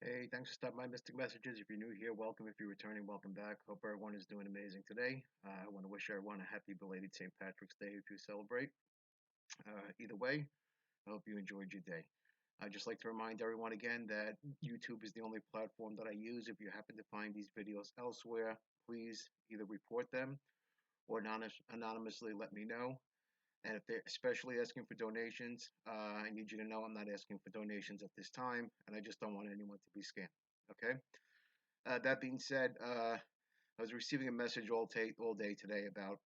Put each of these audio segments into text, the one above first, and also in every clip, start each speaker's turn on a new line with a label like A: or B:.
A: Hey, thanks for stopping by Mystic Messages. If you're new here, welcome. If you're returning, welcome back. Hope everyone is doing amazing today. I want to wish everyone a happy belated St. Patrick's Day if you celebrate. Either way, I hope you enjoyed your day. I'd just like to remind everyone again that YouTube is the only platform that I use. If you happen to find these videos elsewhere, please either report them or anonymously let me know. And if they're especially asking for donations, I need you to know I'm not asking for donations at this time, and I just don't want anyone to be scammed. Okay? That being said, I was receiving a message all day today about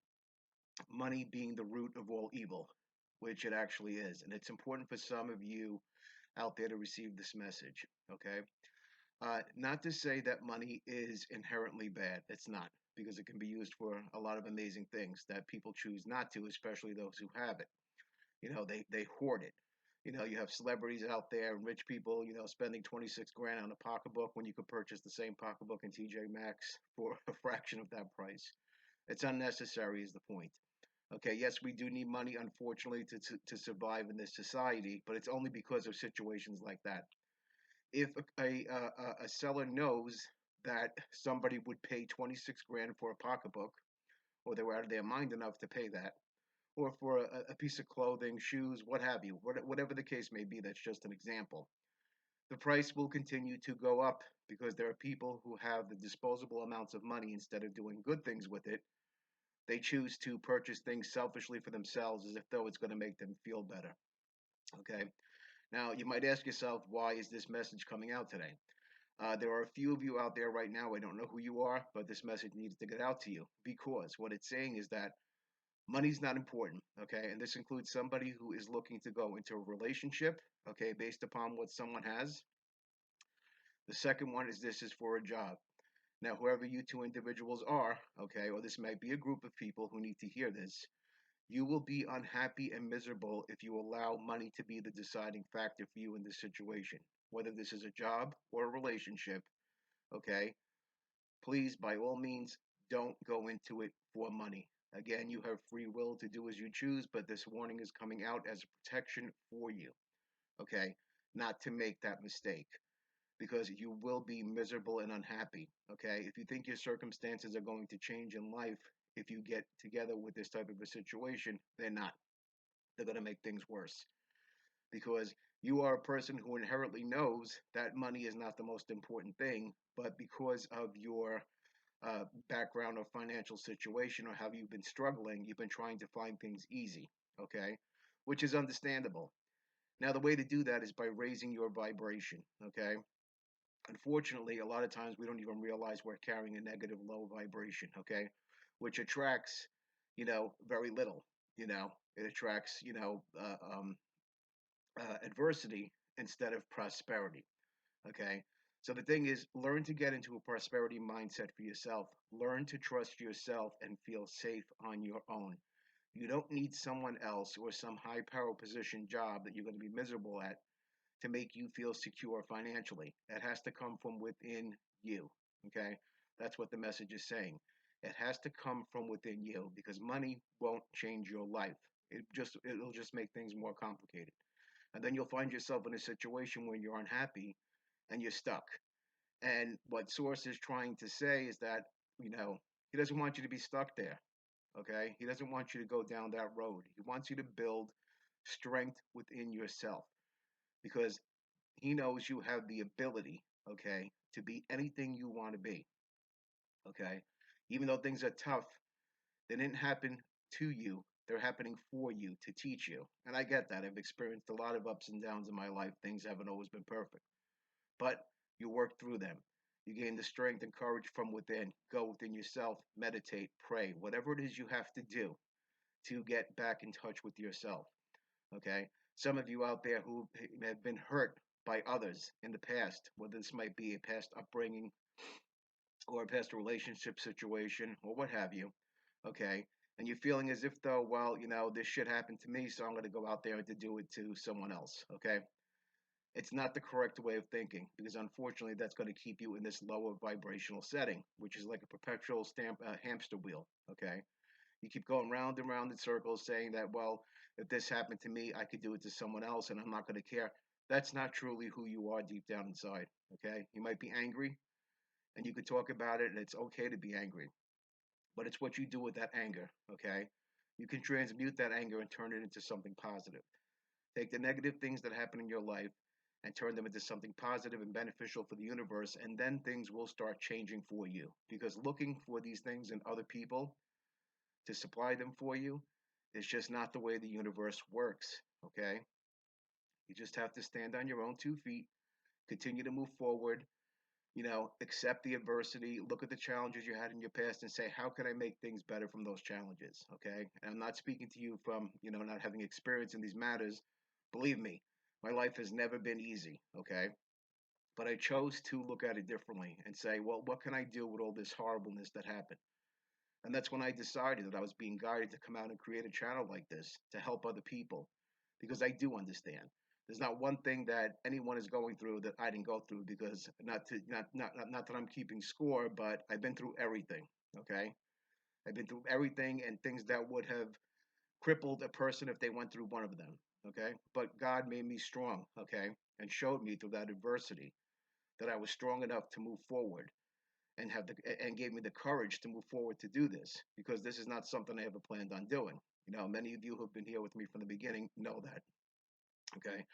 A: money being the root of all evil, which it actually is. And it's important for some of you out there to receive this message. Okay? Not to say that money is inherently bad. It's not, because it can be used for a lot of amazing things that people choose not to, especially those who have it. They hoard it. You have celebrities out there, rich people, spending 26 grand on a pocketbook when you could purchase the same pocketbook in TJ Maxx for a fraction of that price. It's unnecessary, is the point. Okay, yes, we do need money, unfortunately, to survive in this society, but it's only because of situations like that. If a seller knows that somebody would pay 26 grand for a pocketbook, or they were out of their mind enough to pay that, or for a piece of clothing, shoes, what have you, whatever the case may be, that's just an example. The price will continue to go up because there are people who have the disposable amounts of money. Instead of doing good things with it, they choose to purchase things selfishly for themselves as if though it's going to make them feel better. Okay. Now, you might ask yourself, why is this message coming out today? There are a few of you out there right now. I don't know who you are, but this message needs to get out to you because what it's saying is that money's not important, okay? And this includes somebody who is looking to go into a relationship, okay, based upon what someone has. The second one is this is for a job. Now, whoever you two individuals are, okay, or this might be a group of people who need to hear this, you will be unhappy and miserable if you allow money to be the deciding factor for you in this situation, whether this is a job or a relationship, okay? Please, by all means, don't go into it for money. Again, you have free will to do as you choose, but this warning is coming out as a protection for you, okay? Not to make that mistake because you will be miserable and unhappy, okay? If you think your circumstances are going to change in life if you get together with this type of a situation, they're not. They're going to make things worse because you are a person who inherently knows that money is not the most important thing, but because of your background or financial situation or how you've been struggling, you've been trying to find things easy, okay? Which is understandable. Now, the way to do that is by raising your vibration, okay? Unfortunately, a lot of times we don't even realize we're carrying a negative low vibration, okay? Which attracts, very little, it attracts, adversity instead of prosperity. Okay. So the thing is, learn to get into a prosperity mindset for yourself. Learn to trust yourself and feel safe on your own. You don't need someone else or some high power position job that you're going to be miserable at to make you feel secure financially. It has to come from within you. Okay. That's what the message is saying. It has to come from within you because money won't change your life. It'll just make things more complicated. And then you'll find yourself in a situation where you're unhappy and you're stuck. And what Source is trying to say is that, he doesn't want you to be stuck there. Okay. He doesn't want you to go down that road. He wants you to build strength within yourself because he knows you have the ability, okay, to be anything you want to be. Okay. Even though things are tough, they didn't happen to you. They're happening for you to teach you. And I get that. I've experienced a lot of ups and downs in my life. Things haven't always been perfect. But you work through them. You gain the strength and courage from within. Go within yourself, meditate, pray, whatever it is you have to do to get back in touch with yourself. Okay? Some of you out there who have been hurt by others in the past, whether this might be a past upbringing or a past relationship situation or what have you, okay? And you're feeling as if though, well, this shit happened to me, so I'm going to go out there and to do it to someone else, okay? It's not the correct way of thinking because unfortunately that's going to keep you in this lower vibrational setting, which is like a perpetual hamster wheel. Okay, you keep going round and round in circles saying that, well, if this happened to me, I could do it to someone else and I'm not going to care. That's not truly who you are deep down inside. Okay, you might be angry, and you could talk about it, and it's okay to be angry, but it's what you do with that anger. Okay, you can transmute that anger and turn it into something positive. Take the negative things that happen in your life and turn them into something positive and beneficial for the universe, and then things will start changing for you. Because looking for these things in other people to supply them for you is just not the way the universe works. Okay? You just have to stand on your own 2 feet, continue to move forward, accept the adversity, look at the challenges you had in your past and say, how can I make things better from those challenges? Okay. And I'm not speaking to you from, not having experience in these matters. Believe me, my life has never been easy. Okay. But I chose to look at it differently and say, well, what can I do with all this horribleness that happened? And that's when I decided that I was being guided to come out and create a channel like this to help other people because I do understand. There's not one thing that anyone is going through that I didn't go through because not that I'm keeping score, but I've been through everything. Okay. I've been through everything and things that would have crippled a person if they went through one of them. Okay. But God made me strong. Okay. And showed me through that adversity that I was strong enough to move forward and gave me the courage to move forward to do this because this is not something I ever planned on doing. Many of you who've been here with me from the beginning know that. Okay,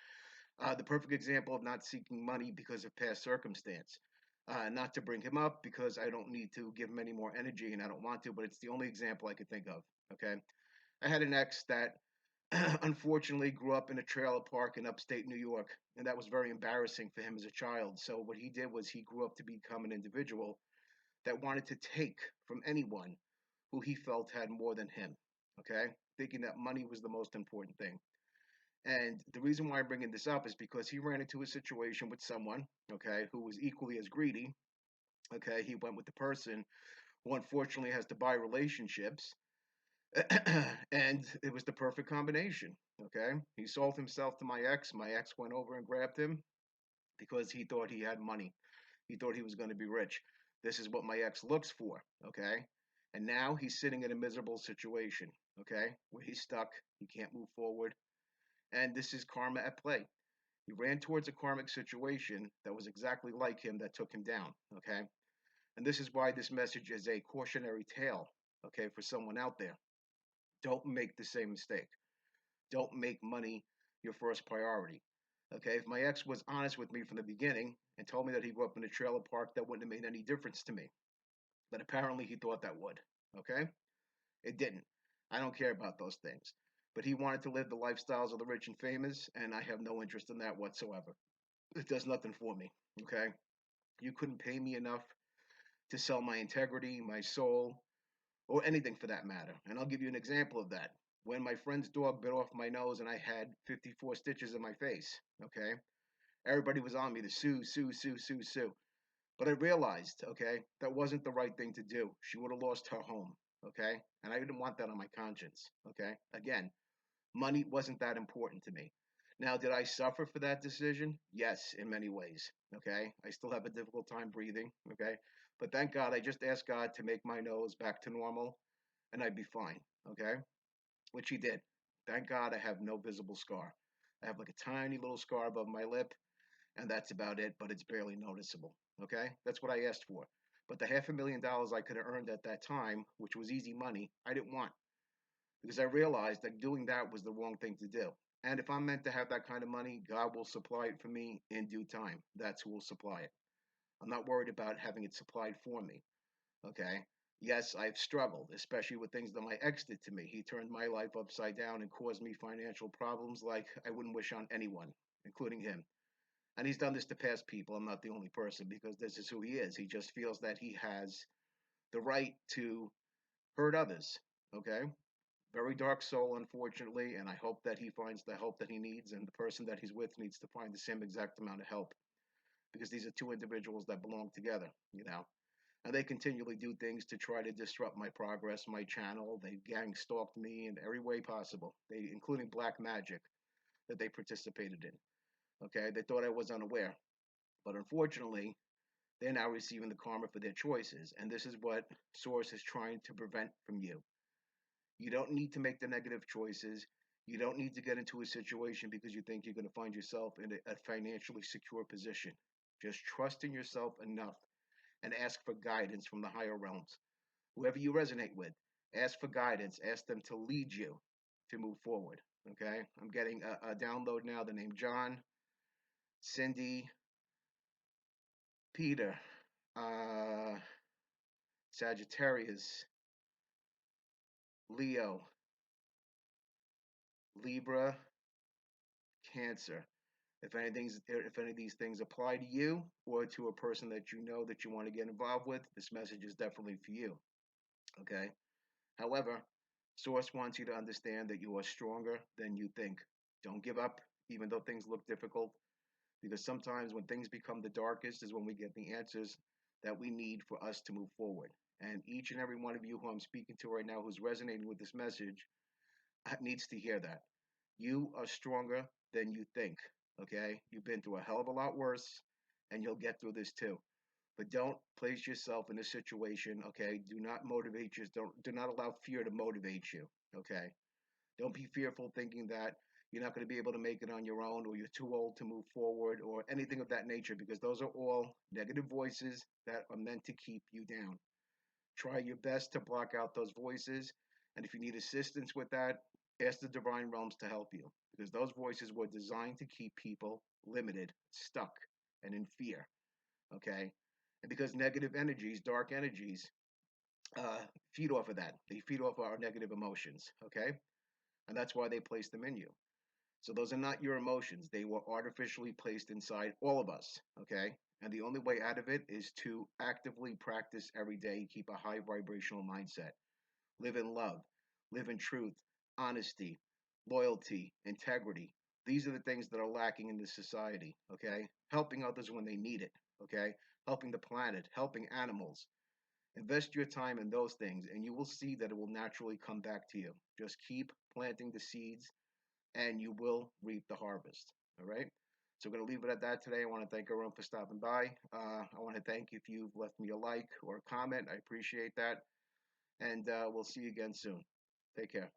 A: the perfect example of not seeking money because of past circumstance. Not to bring him up because I don't need to give him any more energy and I don't want to, but it's the only example I could think of. Okay, I had an ex that unfortunately grew up in a trailer park in upstate New York, and that was very embarrassing for him as a child. So what he did was he grew up to become an individual that wanted to take from anyone who he felt had more than him. Okay, thinking that money was the most important thing. And the reason why I'm bringing this up is because he ran into a situation with someone, okay, who was equally as greedy. Okay, he went with the person who unfortunately has to buy relationships, and it was the perfect combination. Okay, he sold himself to my ex. My ex went over and grabbed him because he thought he had money. He thought he was going to be rich. This is what my ex looks for. Okay, and now he's sitting in a miserable situation. Okay, where he's stuck. He can't move forward, and this is karma at play. He ran towards a karmic situation that was exactly like him that took him down. Okay. And this is why this message is a cautionary tale. Okay. For someone out there, don't make the same mistake. Don't make money your first priority. Okay. If my ex was honest with me from the beginning and told me that he grew up in a trailer park, that wouldn't have made any difference to me. But apparently he thought that would. Okay. It didn't. I don't care about those things. But he wanted to live the lifestyles of the rich and famous, and I have no interest in that whatsoever. It does nothing for me. Okay. You couldn't pay me enough to sell my integrity, my soul, or anything for that matter. And I'll give you an example of that. When my friend's dog bit off my nose and I had 54 stitches in my face, okay, everybody was on me to sue, sue, sue, sue, sue. But I realized, okay, that wasn't the right thing to do. She would have lost her home, okay? And I didn't want that on my conscience, okay? Again, money wasn't that important to me. Now, did I suffer for that decision? Yes, in many ways. Okay. I still have a difficult time breathing. Okay. But thank God, I just asked God to make my nose back to normal and I'd be fine. Okay. Which He did. Thank God I have no visible scar. I have like a tiny little scar above my lip, and that's about it, but it's barely noticeable. Okay. That's what I asked for. But the $500,000 I could have earned at that time, which was easy money, I didn't want because I realized that doing that was the wrong thing to do. And if I'm meant to have that kind of money, God will supply it for me in due time. That's who will supply it. I'm not worried about having it supplied for me. Okay. Yes, I've struggled, especially with things that my ex did to me. He turned my life upside down and caused me financial problems like I wouldn't wish on anyone, including him. And he's done this to past people. I'm not the only person because this is who he is. He just feels that he has the right to hurt others. Okay. Very dark soul, unfortunately, and I hope that he finds the help that he needs, and the person that he's with needs to find the same exact amount of help because these are two individuals that belong together. And they continually do things to try to disrupt my progress, my channel. They gang stalked me in every way possible, including black magic that they participated in. Okay, they thought I was unaware, but unfortunately, they're now receiving the karma for their choices, and this is what Source is trying to prevent from you. You don't need to make the negative choices. You don't need to get into a situation because you think you're going to find yourself in a financially secure position. Just trust in yourself enough and ask for guidance from the higher realms. Whoever you resonate with, ask for guidance. Ask them to lead you to move forward. Okay? I'm getting a download now. The name John, Cindy, Peter, uh, Sagittarius, Leo, Libra, Cancer. If any of these things apply to you or to a person that you know that you want to get involved with, this message is definitely for you. Okay. However, Source wants you to understand that you are stronger than you think. Don't give up, even though things look difficult, because sometimes when things become the darkest is when we get the answers that we need for us to move forward. And each and every one of you who I'm speaking to right now who's resonating with this message needs to hear that. You are stronger than you think. Okay? You've been through a hell of a lot worse, and you'll get through this too. But don't place yourself in a situation. Okay? Do not motivate you. Do not allow fear to motivate you. Okay? Don't be fearful thinking that you're not going to be able to make it on your own, or you're too old to move forward, or anything of that nature, because those are all negative voices that are meant to keep you down. Try your best to block out those voices. And if you need assistance with that, ask the divine realms to help you, because those voices were designed to keep people limited, stuck, and in fear. Okay? And because negative energies, dark energies, feed off of that. They feed off our negative emotions. Okay? And that's why they place them in you. So those are not your emotions. They were artificially placed inside all of us. Okay? And the only way out of it is to actively practice every day, keep a high vibrational mindset, live in love, live in truth, honesty, loyalty, integrity. These are the things that are lacking in this society, okay? Helping others when they need it, okay? Helping the planet, helping animals. Invest your time in those things, and you will see that it will naturally come back to you. Just keep planting the seeds, and you will reap the harvest, all right? So we're going to leave it at that today. I want to thank everyone for stopping by. I want to thank you if you've left me a like or a comment. I appreciate that. And we'll see you again soon. Take care.